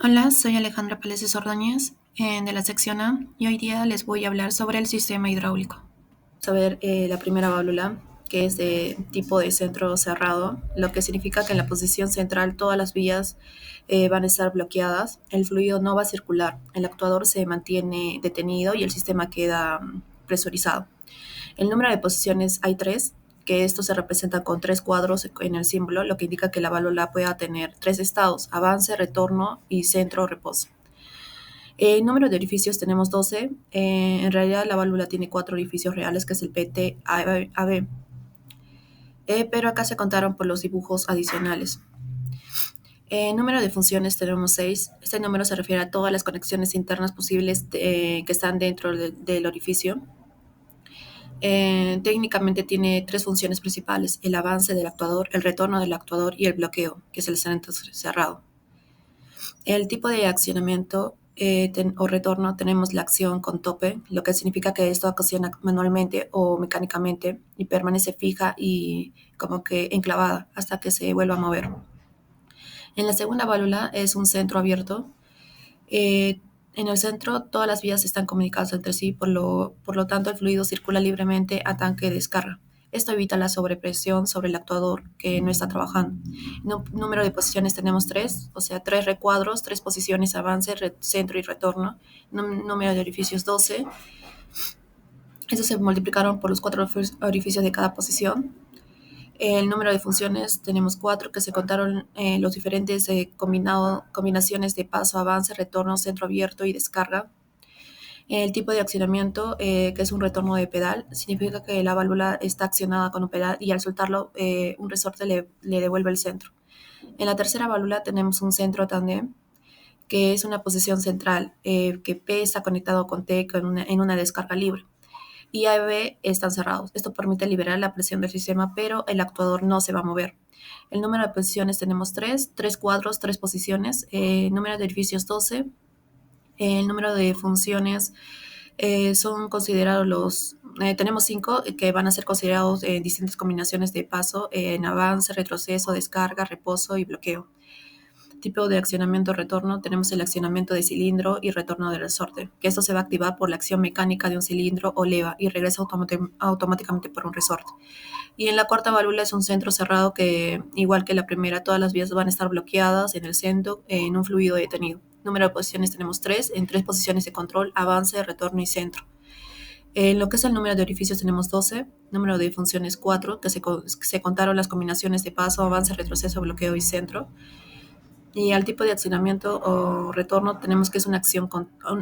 Hola, soy Alejandra Palacios Ordóñez, de la sección A, y hoy día les voy a hablar sobre el sistema hidráulico. Vamos a ver la primera válvula, que es de tipo de centro cerrado, lo que significa que en la posición central todas las vías van a estar bloqueadas, el fluido no va a circular, el actuador se mantiene detenido y el sistema queda presurizado. El número de posiciones hay tres, que esto se representa con tres cuadros en el símbolo, lo que indica que la válvula pueda tener tres estados: avance, retorno y centro reposo. El número de orificios tenemos 12. En realidad la válvula tiene cuatro orificios reales, que es el PT, AB, pero acá se contaron por los dibujos adicionales. El número de funciones tenemos 6. Este número se refiere a todas las conexiones internas posibles que están dentro del orificio. Técnicamente tiene tres funciones principales: el avance del actuador, el retorno del actuador y el bloqueo, que es el centro cerrado. El tipo de accionamiento o retorno, tenemos la acción con tope, lo que significa que esto acciona manualmente o mecánicamente y permanece fija y como que enclavada hasta que se vuelva a mover. En la segunda válvula es un centro abierto. Eh, en el centro todas las vías están comunicadas entre sí, por lo tanto el fluido circula libremente a tanque de descarga. Esto evita la sobrepresión sobre el actuador que no está trabajando. Número de posiciones tenemos tres, o sea, tres recuadros, tres posiciones: avance, centro y retorno. Número de orificios 12. Estos se multiplicaron por los cuatro orificios de cada posición. El número de funciones tenemos cuatro, que se contaron los diferentes combinaciones de paso, avance, retorno, centro abierto y descarga. El tipo de accionamiento, que es un retorno de pedal, significa que la válvula está accionada con un pedal y al soltarlo un resorte le devuelve el centro. En la tercera válvula tenemos un centro tandem, que es una posición central, que P está conectado con T en una descarga libre. Y A y B están cerrados. Esto permite liberar la presión del sistema, pero el actuador no se va a mover. El número de posiciones tenemos tres cuadros, tres posiciones. Número de orificios 12. El número de funciones son considerados tenemos cinco, que van a ser considerados distintas combinaciones de paso en avance, retroceso, descarga, reposo y bloqueo. Tipo de accionamiento retorno, tenemos el accionamiento de cilindro y retorno de resorte, que esto se va a activar por la acción mecánica de un cilindro o leva y regresa automáticamente por un resorte. Y en la cuarta válvula es un centro cerrado que, igual que la primera, todas las vías van a estar bloqueadas en el centro en un fluido detenido. Número de posiciones tenemos tres, en tres posiciones de control: avance, retorno y centro. En lo que es el número de orificios tenemos 12, número de funciones 4, que se contaron las combinaciones de paso, avance, retroceso, bloqueo y centro. Y al tipo de accionamiento o retorno tenemos que es una acción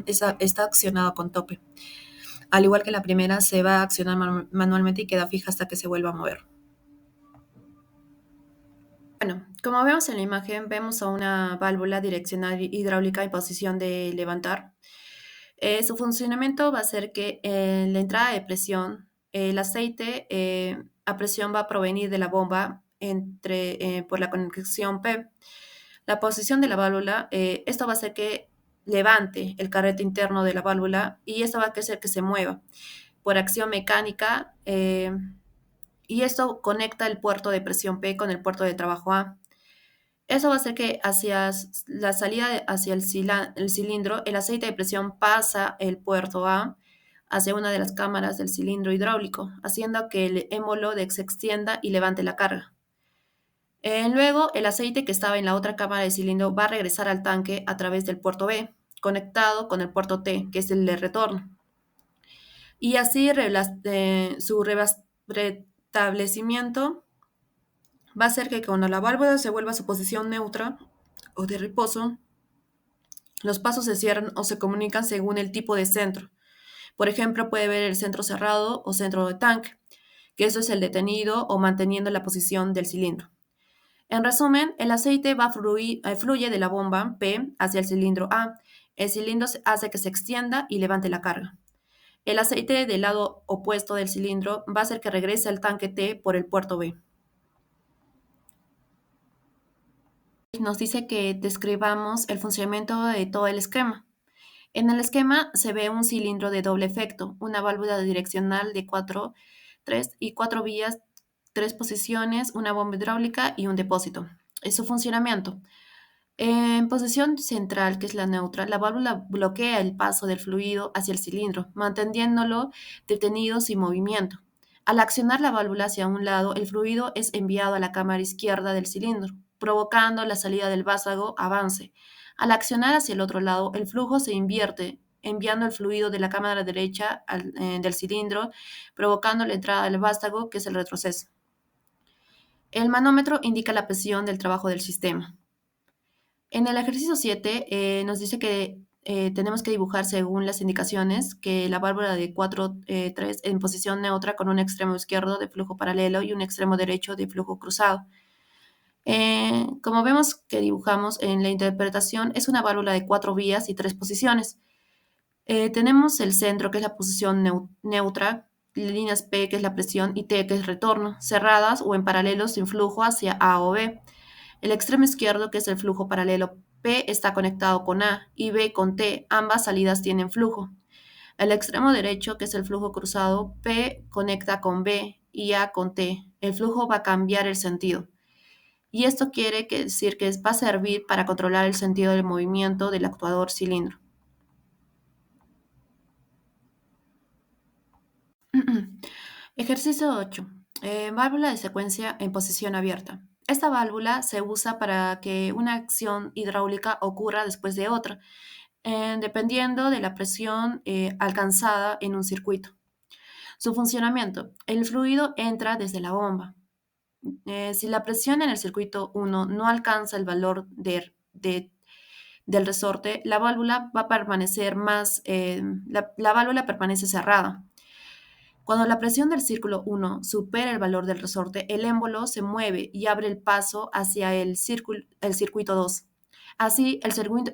está accionado con tope. Al igual que la primera, se va a accionar manualmente y queda fija hasta que se vuelva a mover. Bueno, como vemos en la imagen, vemos a una válvula direccional hidráulica en posición de levantar. Su funcionamiento va a ser que en la entrada de presión, el aceite a presión va a provenir de la bomba por la conexión P. La posición de la válvula, esto va a hacer que levante el carrete interno de la válvula y esto va a hacer que se mueva por acción mecánica, y esto conecta el puerto de presión P con el puerto de trabajo A. Eso va a hacer que hacia la salida hacia el cilindro, el aceite de presión pasa el puerto A hacia una de las cámaras del cilindro hidráulico, haciendo que el émbolo se extienda y levante la carga. Luego, el aceite que estaba en la otra cámara del cilindro va a regresar al tanque a través del puerto B, conectado con el puerto T, que es el de retorno. Y así su restablecimiento va a hacer que cuando la válvula se vuelva a su posición neutra o de reposo, los pasos se cierran o se comunican según el tipo de centro. Por ejemplo, puede ver el centro cerrado o centro de tanque, que eso es el detenido o manteniendo la posición del cilindro. En resumen, el aceite fluye de la bomba P hacia el cilindro A. El cilindro hace que se extienda y levante la carga. El aceite del lado opuesto del cilindro va a hacer que regrese al tanque T por el puerto B. Nos dice que describamos el funcionamiento de todo el esquema. En el esquema se ve un cilindro de doble efecto, una válvula direccional de 3 y 4 vías, 3 posiciones, una bomba hidráulica y un depósito. Es su funcionamiento. En posición central, que es la neutra, la válvula bloquea el paso del fluido hacia el cilindro, manteniéndolo detenido sin movimiento. Al accionar la válvula hacia un lado, el fluido es enviado a la cámara izquierda del cilindro, provocando la salida del vástago avance. Al accionar hacia el otro lado, el flujo se invierte, enviando el fluido de la cámara derecha del cilindro, provocando la entrada del vástago, que es el retroceso. El manómetro indica la presión del trabajo del sistema. En el ejercicio 7 nos dice que tenemos que dibujar según las indicaciones que la válvula de 4-3 en posición neutra con un extremo izquierdo de flujo paralelo y un extremo derecho de flujo cruzado. Como vemos que dibujamos en la interpretación, es una válvula de 4 vías y 3 posiciones. Tenemos el centro, que es la posición neutra, líneas P, que es la presión, y T, que es retorno, cerradas o en paralelo sin flujo hacia A o B. El extremo izquierdo, que es el flujo paralelo P, está conectado con A y B con T. Ambas salidas tienen flujo. El extremo derecho, que es el flujo cruzado, P conecta con B y A con T. El flujo va a cambiar el sentido. Y esto quiere decir que va a servir para controlar el sentido del movimiento del actuador cilindro. Ejercicio 8. Válvula de secuencia en posición abierta. Esta válvula se usa para que una acción hidráulica ocurra después de otra, dependiendo de la presión alcanzada en un circuito. Su funcionamiento. El fluido entra desde la bomba. Si la presión en el circuito 1 no alcanza el valor del resorte, la válvula va a permanecer la válvula permanece cerrada. Cuando la presión del círculo 1 supera el valor del resorte, el émbolo se mueve y abre el paso hacia el circuito 2. Así, el segundo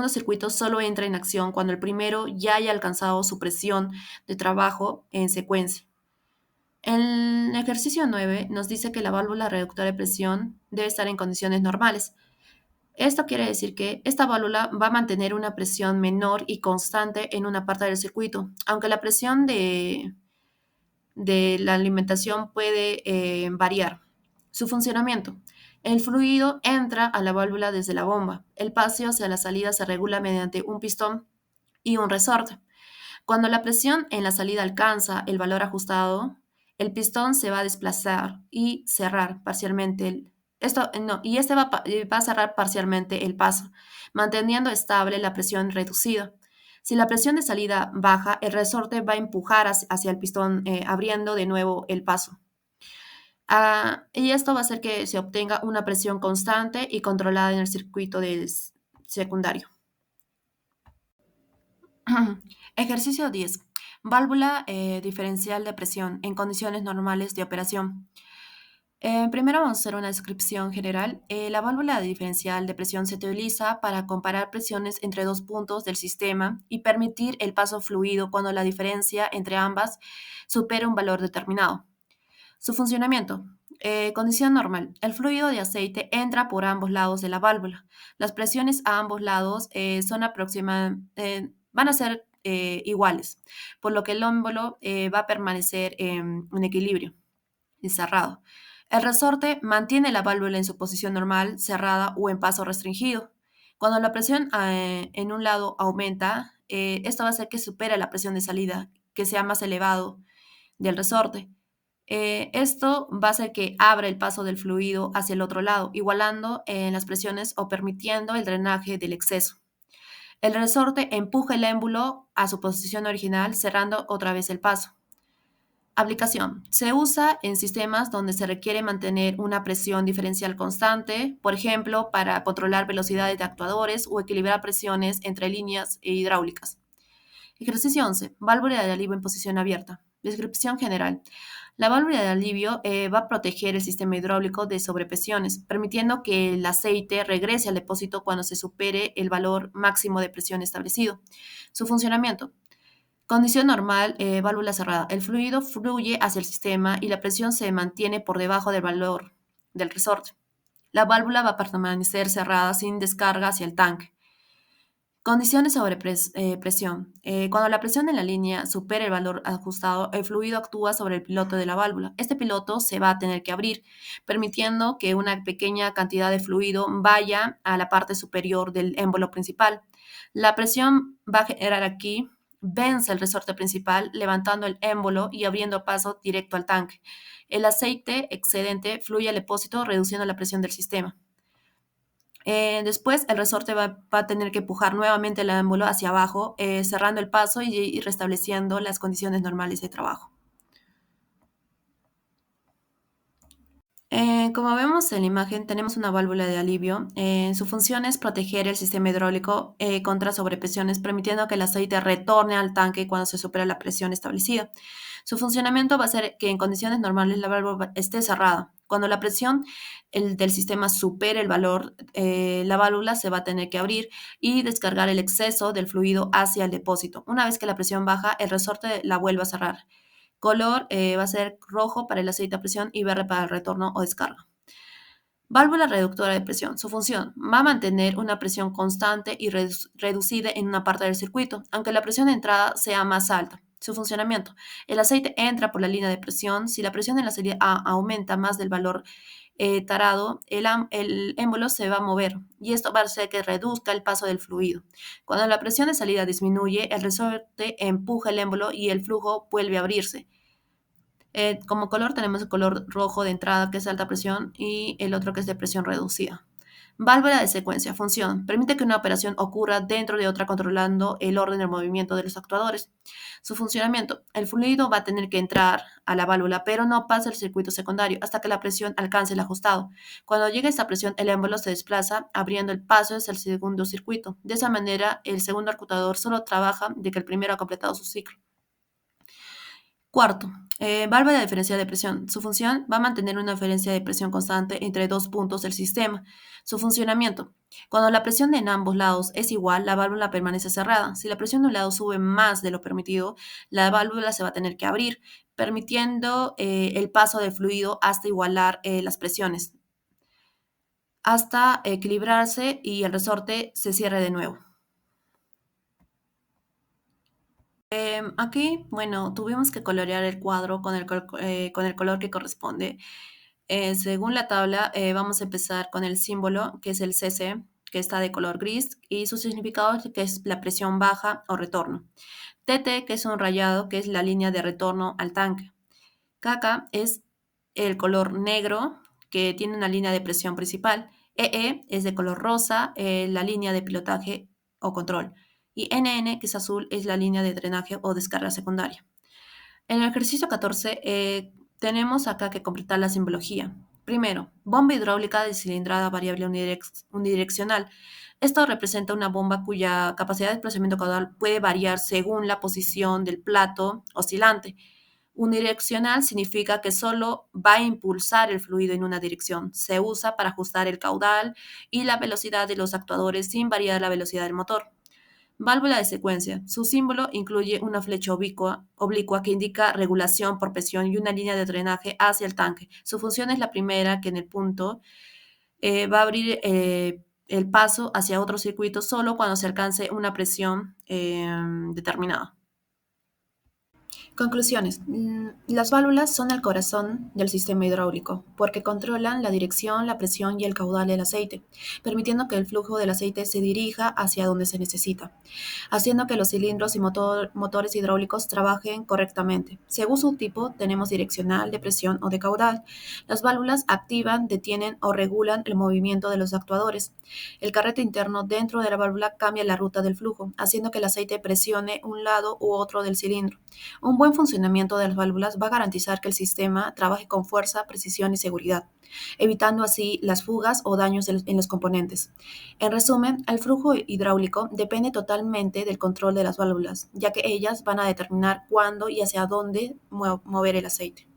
circuito solo entra en acción cuando el primero ya haya alcanzado su presión de trabajo en secuencia. El ejercicio 9 nos dice que la válvula reductora de presión debe estar en condiciones normales. Esto quiere decir que esta válvula va a mantener una presión menor y constante en una parte del circuito, aunque la presión de la alimentación puede variar. Su funcionamiento. El fluido entra a la válvula desde la bomba. El paso hacia la salida se regula mediante un pistón y un resorte. Cuando la presión en la salida alcanza el valor ajustado, el pistón se va a desplazar y cerrar parcialmente este va a cerrar parcialmente el paso, manteniendo estable la presión reducida. Si la presión de salida baja, el resorte va a empujar hacia el pistón, abriendo de nuevo el paso. Y esto va a hacer que se obtenga una presión constante y controlada en el circuito del secundario. Ejercicio 10. Válvula diferencial de presión en condiciones normales de operación. Primero vamos a hacer una descripción general. La válvula diferencial de presión se utiliza para comparar presiones entre dos puntos del sistema y permitir el paso fluido cuando la diferencia entre ambas supera un valor determinado. Su funcionamiento. Condición normal. El fluido de aceite entra por ambos lados de la válvula. Las presiones a ambos lados van a ser iguales, por lo que el émbolo va a permanecer en equilibrio y cerrado. El resorte mantiene la válvula en su posición normal, cerrada o en paso restringido. Cuando la presión en un lado aumenta, esto va a hacer que supere la presión de salida, que sea más elevado del resorte. Esto va a hacer que abra el paso del fluido hacia el otro lado, igualando las presiones o permitiendo el drenaje del exceso. El resorte empuja el émbolo a su posición original, cerrando otra vez el paso. Aplicación. Se usa en sistemas donde se requiere mantener una presión diferencial constante, por ejemplo, para controlar velocidades de actuadores o equilibrar presiones entre líneas hidráulicas. Ejercicio 11. Válvula de alivio en posición abierta. Descripción general. La válvula de alivio va a proteger el sistema hidráulico de sobrepresiones, permitiendo que el aceite regrese al depósito cuando se supere el valor máximo de presión establecido. Su funcionamiento. Condición normal, válvula cerrada. El fluido fluye hacia el sistema y la presión se mantiene por debajo del valor del resorte. La válvula va a permanecer cerrada sin descarga hacia el tanque. Condiciones sobre presión. Cuando la presión en la línea supera el valor ajustado, el fluido actúa sobre el piloto de la válvula. Este piloto se va a tener que abrir, permitiendo que una pequeña cantidad de fluido vaya a la parte superior del émbolo principal. La presión va a generar aquí, vence el resorte principal, levantando el émbolo y abriendo paso directo al tanque. El aceite excedente fluye al depósito, reduciendo la presión del sistema. Después el resorte va a tener que empujar nuevamente el émbolo hacia abajo, cerrando el paso y restableciendo las condiciones normales de trabajo. Como vemos en la imagen, tenemos una válvula de alivio. Su función es proteger el sistema hidráulico contra sobrepresiones, permitiendo que el aceite retorne al tanque cuando se supera la presión establecida. Su funcionamiento va a ser que en condiciones normales la válvula esté cerrada. Cuando la presión del sistema supere el valor, la válvula se va a tener que abrir y descargar el exceso del fluido hacia el depósito. Una vez que la presión baja, el resorte la vuelve a cerrar. Color va a ser rojo para el aceite a presión y verde para el retorno o descarga. Válvula reductora de presión. Su función va a mantener una presión constante y reducida en una parte del circuito, aunque la presión de entrada sea más alta. Su funcionamiento. El aceite entra por la línea de presión. Si la presión en la salida A aumenta más del valor tarado, el émbolo se va a mover y esto va a hacer que reduzca el paso del fluido. Cuando la presión de salida disminuye, el resorte empuja el émbolo y el flujo vuelve a abrirse. Como color tenemos el color rojo de entrada, que es alta presión, y el otro que es de presión reducida. Válvula de secuencia. Función. Permite que una operación ocurra dentro de otra controlando el orden del movimiento de los actuadores. Su funcionamiento. El fluido va a tener que entrar a la válvula, pero no pasa el circuito secundario hasta que la presión alcance el ajustado. Cuando llegue esta presión, el émbolo se desplaza, abriendo el paso hacia el segundo circuito. De esa manera, el segundo actuador solo trabaja de que el primero ha completado su ciclo. Cuarto, válvula de diferencia de presión. Su función va a mantener una diferencia de presión constante entre dos puntos del sistema. Su funcionamiento. Cuando la presión en ambos lados es igual, la válvula permanece cerrada. Si la presión de un lado sube más de lo permitido, la válvula se va a tener que abrir, permitiendo el paso del fluido hasta igualar las presiones, hasta equilibrarse y el resorte se cierre de nuevo. Aquí, bueno, tuvimos que colorear el cuadro con el color que corresponde. Según la tabla, vamos a empezar con el símbolo, que es el CC, que está de color gris, y su significado es que es la presión baja o retorno. TT, que es un rayado, que es la línea de retorno al tanque. KK es el color negro, que tiene una línea de presión principal. EE es de color rosa, la línea de pilotaje o control. Y NN, que es azul, es la línea de drenaje o descarga secundaria. En el ejercicio 14 tenemos acá que completar la simbología. Primero, bomba hidráulica de cilindrada variable unidireccional. Esto representa una bomba cuya capacidad de desplazamiento caudal puede variar según la posición del plato oscilante. Unidireccional significa que solo va a impulsar el fluido en una dirección. Se usa para ajustar el caudal y la velocidad de los actuadores sin variar la velocidad del motor. Válvula de secuencia. Su símbolo incluye una flecha oblicua que indica regulación por presión y una línea de drenaje hacia el tanque. Su función es la primera, que en el punto va a abrir el paso hacia otro circuito solo cuando se alcance una presión determinada. Conclusiones. Las válvulas son el corazón del sistema hidráulico porque controlan la dirección, la presión y el caudal del aceite, permitiendo que el flujo del aceite se dirija hacia donde se necesita, haciendo que los cilindros y motores hidráulicos trabajen correctamente. Según su tipo, tenemos direccional, de presión o de caudal. Las válvulas activan, detienen o regulan el movimiento de los actuadores. El carrete interno dentro de la válvula cambia la ruta del flujo, haciendo que el aceite presione un lado u otro del cilindro. Un buen funcionamiento de las válvulas va a garantizar que el sistema trabaje con fuerza, precisión y seguridad, evitando así las fugas o daños en los componentes. En resumen, el flujo hidráulico depende totalmente del control de las válvulas, ya que ellas van a determinar cuándo y hacia dónde mover el aceite.